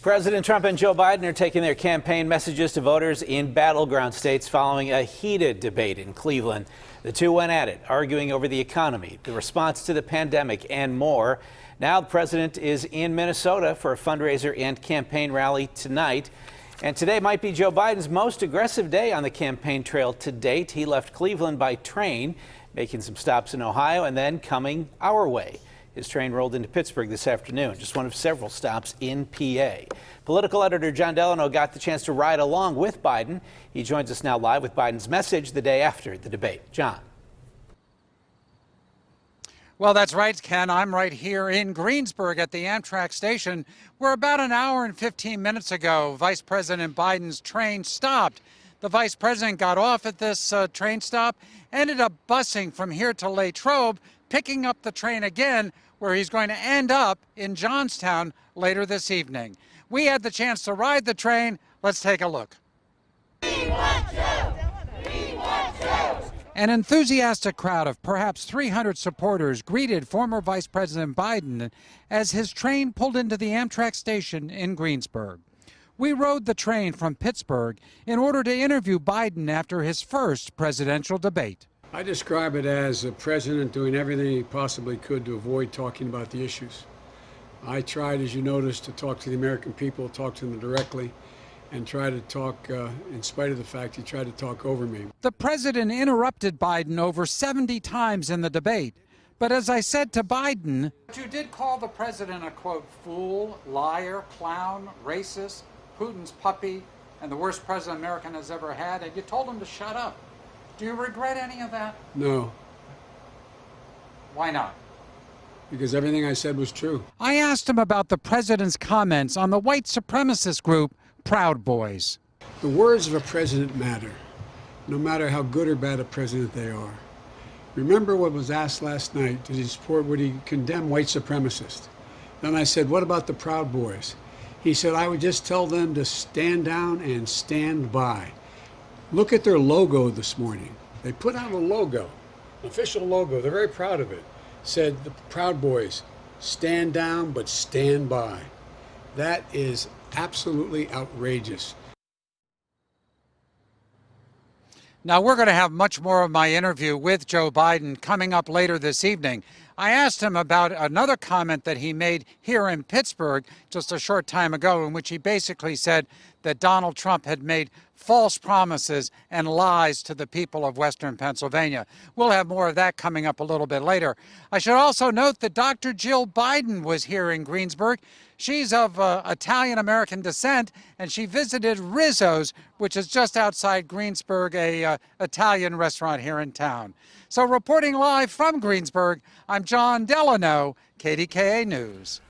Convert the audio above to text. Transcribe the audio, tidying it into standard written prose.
President Trump and Joe Biden are taking their campaign messages to voters in battleground states following a heated debate in Cleveland. The two went at it, arguing over the economy, the response to the pandemic, and more. Now the president is in Minnesota for a fundraiser and campaign rally tonight. And today might be Joe Biden's most aggressive day on the campaign trail to date. He left Cleveland by train, making some stops in Ohio and then coming our way. His train rolled into Pittsburgh this afternoon, just one of several stops in PA. Political editor Jon Delano got the chance to ride along with Biden. He joins us now live with Biden's message the day after the debate. John. Well, that's right, Ken. I'm right here in Greensburg at the Amtrak station, where about an hour and 15 minutes ago, Vice President Biden's train stopped. The vice president got off at this train stop, ended up busing from here to Latrobe, picking up the train again, where he's going to end up in Johnstown later this evening. We had the chance to ride the train. Let's take a look. We want you! We want you! An enthusiastic crowd of perhaps 300 supporters greeted former Vice President Biden as his train pulled into the Amtrak station in Greensburg. We rode the train from Pittsburgh in order to interview Biden after his first presidential debate. I describe it as a president doing everything he possibly could to avoid talking about the issues. I tried, as you noticed, to talk to the American people, talk to them directly, and try to talk, in spite of the fact he tried to talk over me. The president interrupted Biden over 70 times in the debate. But as I said to Biden, you did call the president a, quote, fool, liar, clown, racist, Putin's puppy, and the worst president America has ever had, and you told him to shut up. Do you regret any of that? No. Why not? Because everything I said was true. I asked him about the president's comments on the white supremacist group Proud Boys. The words of a president matter, no matter how good or bad a president they are. Remember what was asked last night, would he condemn white supremacists? Then I said, what about the Proud Boys? He said, I would just tell them to stand down and stand by. Look at their logo this morning. They put out a logo, an official logo. They're very proud of it. Said the Proud Boys, stand down but stand by. That is absolutely outrageous. Now, we're going to have much more of my interview with Joe Biden coming up later this evening. I asked him about another comment that he made here in Pittsburgh just a short time ago, in which he basically said that Donald Trump had made false promises and lies to the people of Western Pennsylvania. We'll have more of that coming up a little bit later. I should also note that Dr. Jill Biden was here in Greensburg. She's of Italian-American descent, and she visited Rizzo's, which is just outside Greensburg, a Italian restaurant here in town. So reporting live from Greensburg, I'm Jon Delano, KDKA News.